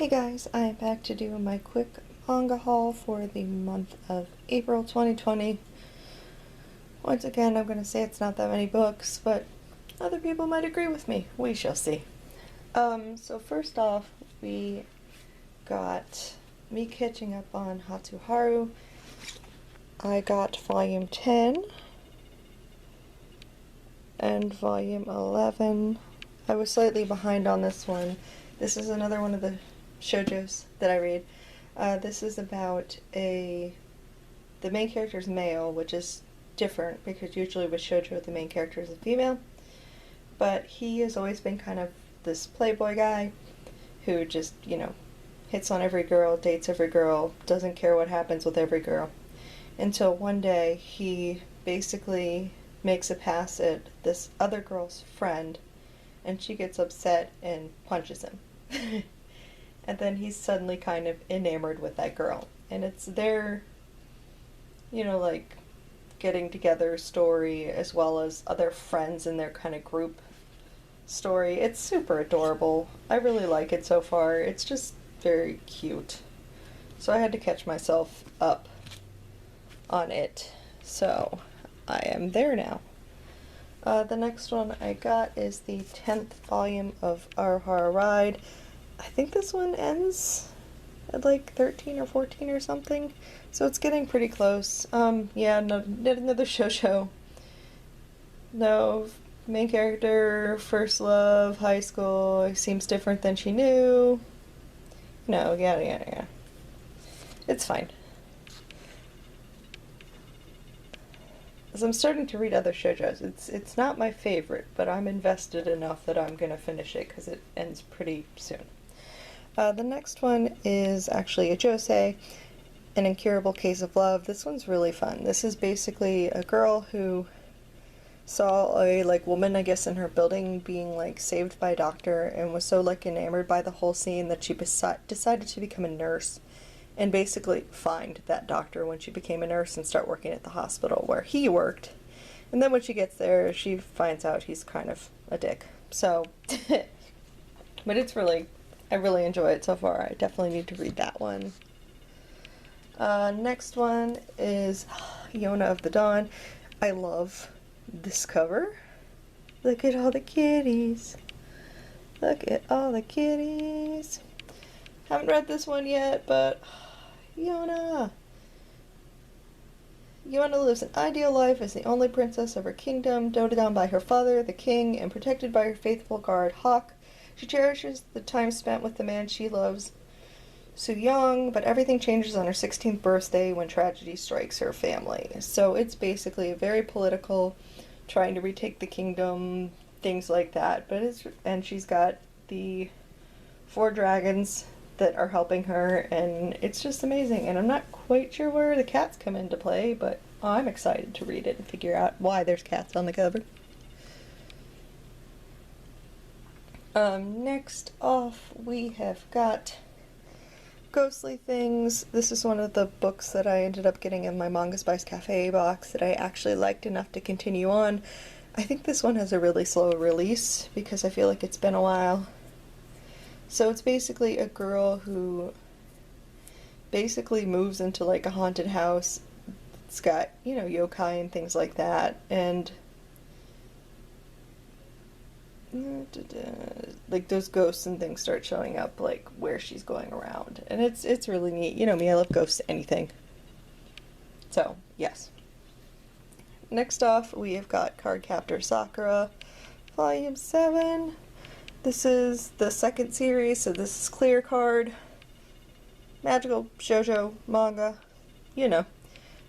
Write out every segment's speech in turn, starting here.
Hey guys, I am back to do my quick manga haul for the month of April 2020. Once again, I'm going to say it's not that many books, but other people might agree with me. We shall see. So first off, we got me catching up on Hatsuharu. I got volume 10 and volume 11. I was slightly behind on this one. This is another one of the shoujos that I read. This is about the main character is male, which is different because usually with shoujo the main character is a female. But he has always been kind of this playboy guy who just, hits on every girl, dates every girl, doesn't care what happens with every girl. Until one day he basically makes a pass at this other girl's friend and she gets upset and punches him. And then he's suddenly kind of enamored with that girl. And it's their, getting together story as well as other friends in their kind of group story. It's super adorable. I really like it so far. It's just very cute. So I had to catch myself up on it. So I am there now. The next one I got is the 10th volume of Arohara Ride. I think this one ends at like 13 or 14 or something, so it's getting pretty close. Yeah, another shoujo. No, main character, first love, high school, seems different than she knew. No, yeah. It's fine. As I'm starting to read other shoujos, it's not my favorite, but I'm invested enough that I'm gonna finish it because it ends pretty soon. The next one is actually a josei, An Incurable Case of Love. This one's really fun. This is basically a girl who saw a woman, I guess, in her building being saved by a doctor and was so enamored by the whole scene that she decided to become a nurse and basically find that doctor when she became a nurse and start working at the hospital where he worked. And then when she gets there, she finds out he's kind of a dick. So, but I really enjoy it so far. I definitely need to read that one. Next one is Yona of the Dawn. I love this cover. Look at all the kitties. Look at all the kitties. Haven't read this one yet, but Yona lives an ideal life as the only princess of her kingdom, doted on by her father, the king, and protected by her faithful guard, Hawk. She cherishes the time spent with the man she loves, Su Young, but everything changes on her 16th birthday when tragedy strikes her family. So it's basically very political, trying to retake the kingdom, things like that. And she's got the 4 dragons that are helping her, and it's just amazing. And I'm not quite sure where the cats come into play, but I'm excited to read it and figure out why there's cats on the cover. Next off, we have got Ghostly Things. This is one of the books that I ended up getting in my Manga Spice Cafe box that I actually liked enough to continue on. I think this one has a really slow release because I feel like it's been a while. So it's basically a girl who basically moves into a haunted house. It's got, yokai and things like that, and those ghosts and things start showing up where she's going around, and it's really neat. You know me, I love ghosts, anything. So yes. Next off, we have got Cardcaptor Sakura, volume 7. This is the second series, so this is clear card, magical shoujo manga,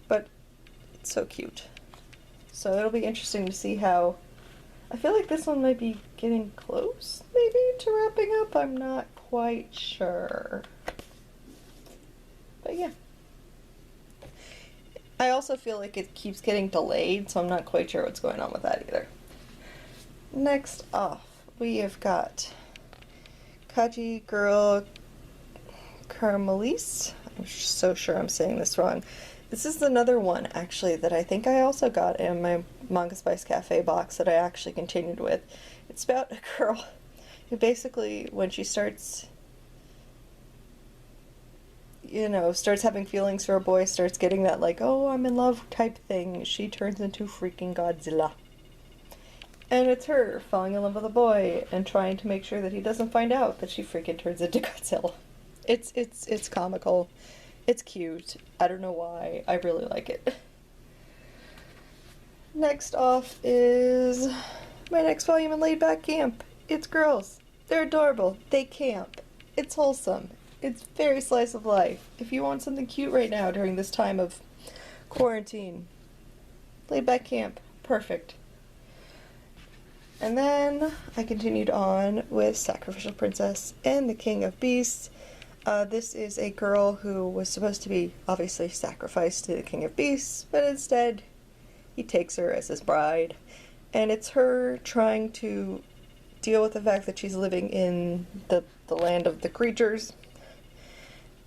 but it's so cute. So it'll be interesting to see how. I feel like this one might be getting close, maybe, to wrapping up. I'm not quite sure. But yeah. I also feel like it keeps getting delayed, so I'm not quite sure what's going on with that either. Next off, we have got Kaji Girl Carmelis. I'm so sure I'm saying this wrong. This is another one, actually, that I think I also got in my Manga Spice Cafe box that I actually continued with. It's about a girl who basically, when she starts you know, starts having feelings for a boy, starts getting that, like, oh, I'm in love type thing, she turns into freaking Godzilla. And it's her falling in love with a boy and trying to make sure that he doesn't find out that she freaking turns into Godzilla. It's comical. It's cute. I don't know why. I really like it. Next off is my next volume in Laid Back Camp. It's girls. They're adorable. They camp. It's wholesome. It's very slice of life. If you want something cute right now during this time of quarantine, Laid Back Camp. Perfect. And then I continued on with Sacrificial Princess and the King of Beasts. This is a girl who was supposed to be obviously sacrificed to the King of Beasts, but instead he takes her as his bride. And it's her trying to deal with the fact that she's living in the land of the creatures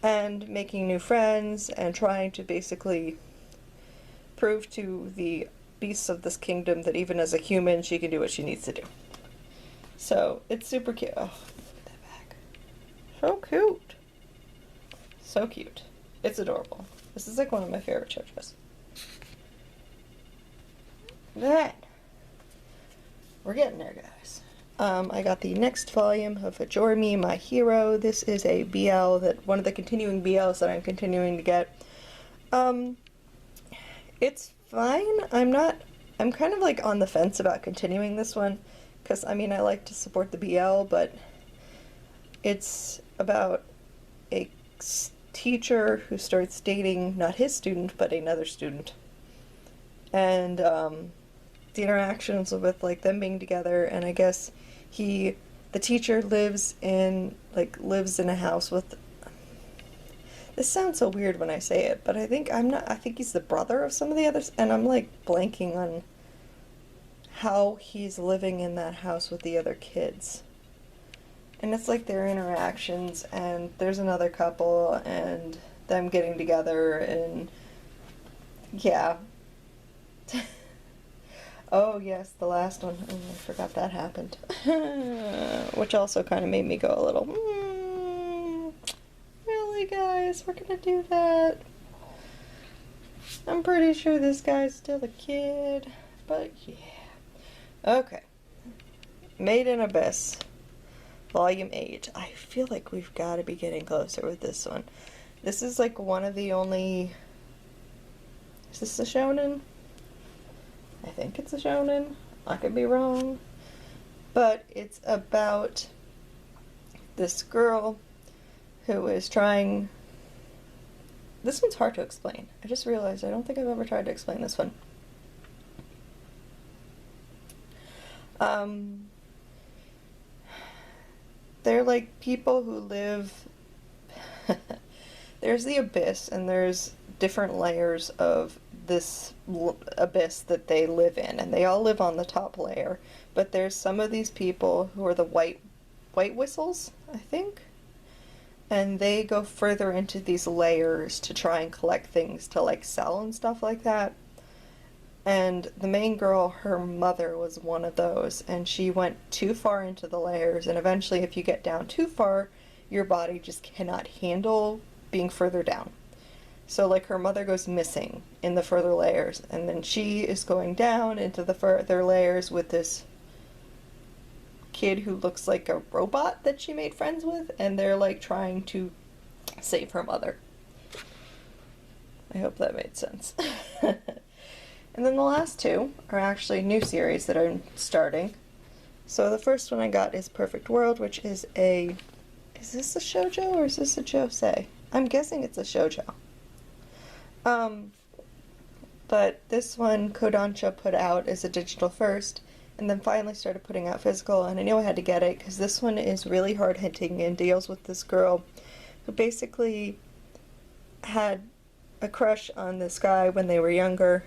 and making new friends and trying to basically prove to the beasts of this kingdom that even as a human she can do what she needs to do. So it's super cute. Oh, look at that bag. So cute. So cute. It's adorable. This is like one of my favorite shoujos. Then we're getting there, guys. I got the next volume of Adore Me, My Hero. This is a BL, that one of the continuing BLs that I'm continuing to get. It's fine. I'm kind of like on the fence about continuing this one, because I mean I like to support the BL, but it's about a teacher who starts dating not his student but another student, and the interactions with like them being together, and I guess the teacher lives in a house with, this sounds so weird when I say it, but I think he's the brother of some of the others, and I'm like blanking on how he's living in that house with the other kids. And it's like their interactions, and there's another couple, and them getting together, and yeah. Oh yes, the last one. Oh, I forgot that happened. Which also kind of made me go a little, really guys, we're gonna do that? I'm pretty sure this guy's still a kid, but yeah. Okay. Made in Abyss, Volume 8. I feel like we've got to be getting closer with this one. This is like one of the only... Is this a shonen? I think it's a shonen. I could be wrong. But it's about this girl who is trying... This one's hard to explain. I just realized I don't think I've ever tried to explain this one. They're like people who live... There's the abyss, and there's different layers of this abyss that they live in, and they all live on the top layer. But there's some of these people who are the white whistles, I think, and they go further into these layers to try and collect things to like sell and stuff like that. And the main girl, her mother was one of those, and she went too far into the layers, and eventually if you get down too far, your body just cannot handle being further down. So like her mother goes missing in the further layers, and then she is going down into the further layers with this kid who looks like a robot that she made friends with, and they're like trying to save her mother. I hope that made sense. And then the last two are actually a new series that I'm starting. So the first one I got is Perfect World, which is a... Is this a shoujo or is this a josei? I'm guessing it's a shoujo. But this one Kodansha put out as a digital first, and then finally started putting out physical, and I knew I had to get it because this one is really hard-hitting and deals with this girl who basically had a crush on this guy when they were younger.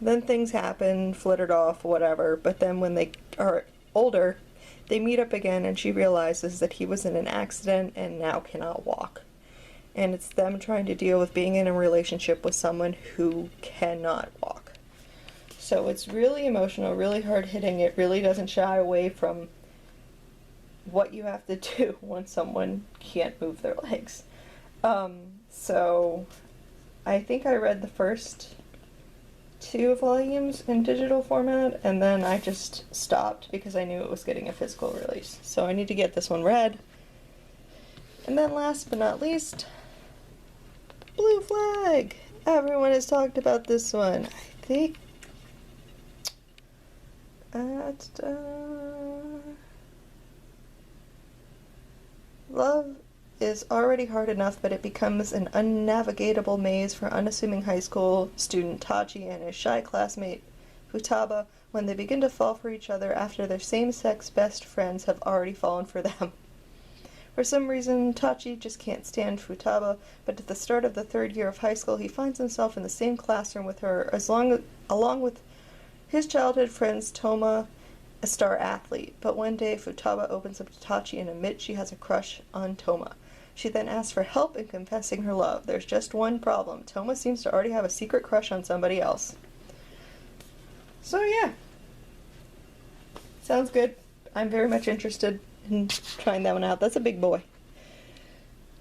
Then things happen, flittered off, whatever, but then when they are older, they meet up again, and she realizes that he was in an accident and now cannot walk. And it's them trying to deal with being in a relationship with someone who cannot walk. So it's really emotional, really hard-hitting. It really doesn't shy away from what you have to do when someone can't move their legs. So I think I read the first 2 volumes in digital format, and then I just stopped because I knew it was getting a physical release. So I need to get this one read. And then last but not least, Blue Flag! Everyone has talked about this one. I think love is already hard enough, but it becomes an unnavigatable maze for unassuming high school student Tachi and his shy classmate Futaba when they begin to fall for each other after their same-sex best friends have already fallen for them. For some reason, Tachi just can't stand Futaba, but at the start of the 3rd year of high school, he finds himself in the same classroom with her, along with his childhood friends Toma, a star athlete. But one day, Futaba opens up to Tachi and admits she has a crush on Toma. She then asks for help in confessing her love. There's just one problem. Toma seems to already have a secret crush on somebody else. So yeah. Sounds good. I'm very much interested in trying that one out. That's a big boy.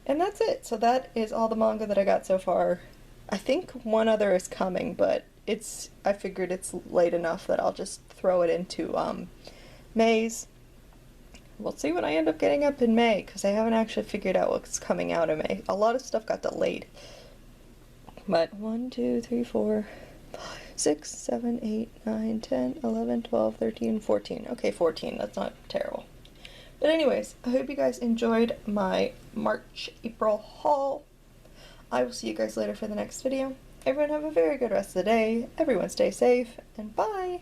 And that's it. So that is all the manga that I got so far. I think one other is coming, but I figured it's late enough that I'll just throw it into May's. We'll see what I end up getting up in May, because I haven't actually figured out what's coming out in May. A lot of stuff got delayed. But 1, 2, 3, 4, 5, 6, 7, 8, 9, 10, 11, 12, 13, 14. Okay, 14. That's not terrible. But anyways, I hope you guys enjoyed my March-April haul. I will see you guys later for the next video. Everyone have a very good rest of the day. Everyone stay safe, and bye!